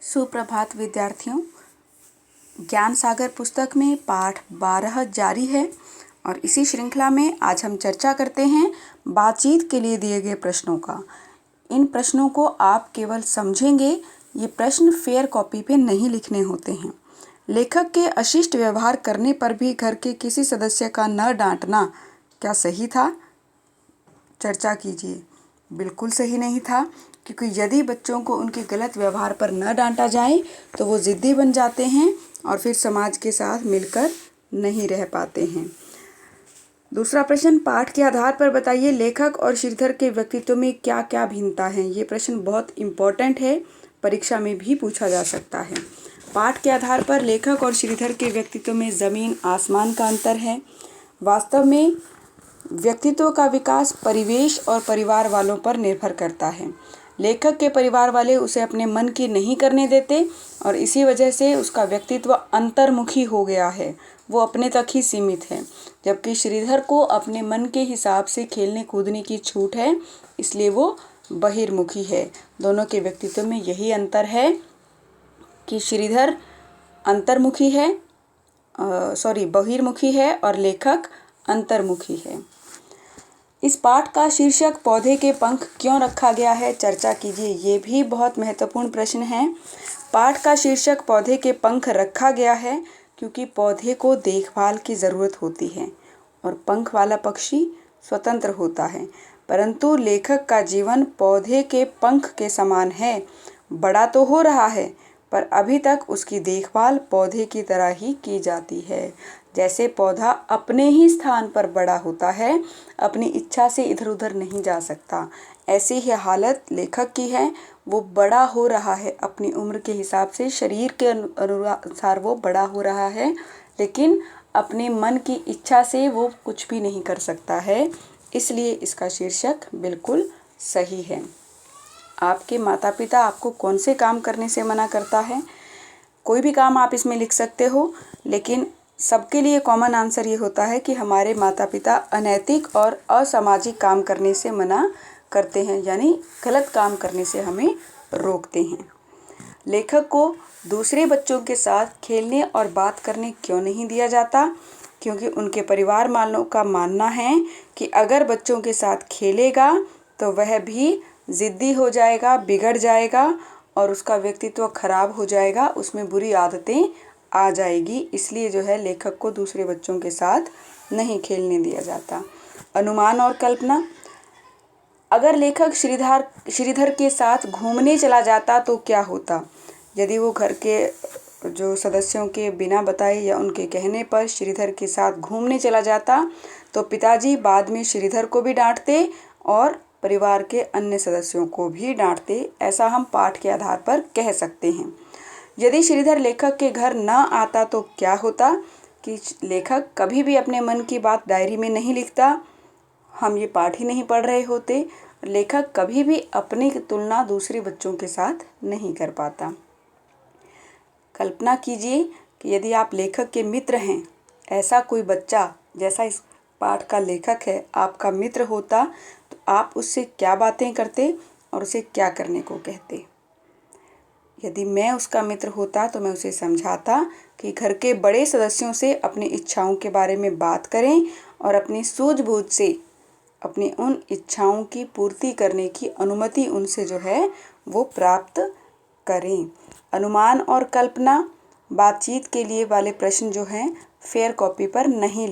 सुप्रभात विद्यार्थियों। ज्ञान सागर पुस्तक में पाठ 12 जारी है और इसी श्रृंखला में आज हम चर्चा करते हैं बातचीत के लिए दिए गए प्रश्नों का। इन प्रश्नों को आप केवल समझेंगे, ये प्रश्न फेयर कॉपी पे नहीं लिखने होते हैं। लेखक के अशिष्ट व्यवहार करने पर भी घर के किसी सदस्य का न डांटना क्या सही था? चर्चा कीजिए। बिल्कुल सही नहीं था, क्योंकि यदि बच्चों को उनके गलत व्यवहार पर न डांटा जाए तो वो ज़िद्दी बन जाते हैं और फिर समाज के साथ मिलकर नहीं रह पाते हैं। दूसरा प्रश्न, पाठ के आधार पर बताइए लेखक और श्रीधर के व्यक्तित्व में क्या क्या भिन्नता है। ये प्रश्न बहुत इम्पोर्टेंट है, परीक्षा में भी पूछा जा सकता है। पाठ के आधार पर लेखक और श्रीधर के व्यक्तित्व में ज़मीन आसमान का अंतर है। वास्तव में व्यक्तित्व का विकास परिवेश और परिवार वालों पर निर्भर करता है। लेखक के परिवार वाले उसे अपने मन की नहीं करने देते और इसी वजह से उसका व्यक्तित्व अंतर्मुखी हो गया है, वो अपने तक ही सीमित है। जबकि श्रीधर को अपने मन के हिसाब से खेलने कूदने की छूट है, इसलिए वो बहिर्मुखी है। दोनों के व्यक्तित्व में यही अंतर है कि श्रीधर अंतर्मुखी है बहिर्मुखी है और लेखक अंतर्मुखी है। इस पाठ का शीर्षक पौधे के पंख क्यों रखा गया है, चर्चा कीजिए। ये भी बहुत महत्वपूर्ण प्रश्न है। पाठ का शीर्षक पौधे के पंख रखा गया है क्योंकि पौधे को देखभाल की ज़रूरत होती है और पंख वाला पक्षी स्वतंत्र होता है, परंतु लेखक का जीवन पौधे के पंख के समान है। बड़ा तो हो रहा है पर अभी तक उसकी देखभाल पौधे की तरह ही की जाती है। जैसे पौधा अपने ही स्थान पर बड़ा होता है, अपनी इच्छा से इधर उधर नहीं जा सकता, ऐसी ही हालत लेखक की है। वो बड़ा हो रहा है अपनी उम्र के हिसाब से, शरीर के अनुसार वो बड़ा हो रहा है, लेकिन अपने मन की इच्छा से वो कुछ भी नहीं कर सकता है। इसलिए इसका शीर्षक बिल्कुल सही है। आपके माता पिता आपको कौन से काम करने से मना करता है? कोई भी काम आप इसमें लिख सकते हो, लेकिन सबके लिए कॉमन आंसर ये होता है कि हमारे माता पिता अनैतिक और असामाजिक काम करने से मना करते हैं, यानी गलत काम करने से हमें रोकते हैं। लेखक को दूसरे बच्चों के साथ खेलने और बात करने क्यों नहीं दिया जाता? क्योंकि उनके परिवार वालों का मानना है कि अगर बच्चों के साथ खेलेगा तो वह भी ज़िद्दी हो जाएगा, बिगड़ जाएगा और उसका व्यक्तित्व खराब हो जाएगा, उसमें बुरी आदतें आ जाएगी। इसलिए जो है लेखक को दूसरे बच्चों के साथ नहीं खेलने दिया जाता। अनुमान और कल्पना, अगर लेखक श्रीधर के साथ घूमने चला जाता तो क्या होता? यदि वो घर के जो सदस्यों के बिना बताए या उनके कहने पर श्रीधर के साथ घूमने चला जाता तो पिताजी बाद में श्रीधर को भी डांटते और परिवार के अन्य सदस्यों को भी डांटते। ऐसा हम पाठ के आधार पर कह सकते हैं। यदि श्रीधर लेखक के घर न आता तो क्या होता? कि लेखक कभी भी अपने मन की बात डायरी में नहीं लिखता, हम ये पाठ ही नहीं पढ़ रहे होते। लेखक कभी भी अपनी तुलना दूसरे बच्चों के साथ नहीं कर पाता। कल्पना कीजिए कि यदि आप लेखक के मित्र हैं, ऐसा कोई बच्चा जैसा इस पाठ का लेखक है आपका मित्र होता, तो आप उससे क्या बातें करते और उसे क्या करने को कहते? यदि मैं उसका मित्र होता तो मैं उसे समझाता कि घर के बड़े सदस्यों से अपनी इच्छाओं के बारे में बात करें और अपनी सूझबूझ से अपनी उन इच्छाओं की पूर्ति करने की अनुमति उनसे जो है वो प्राप्त करें। अनुमान और कल्पना, बातचीत के लिए वाले प्रश्न जो हैं फेयर कॉपी पर नहीं लिख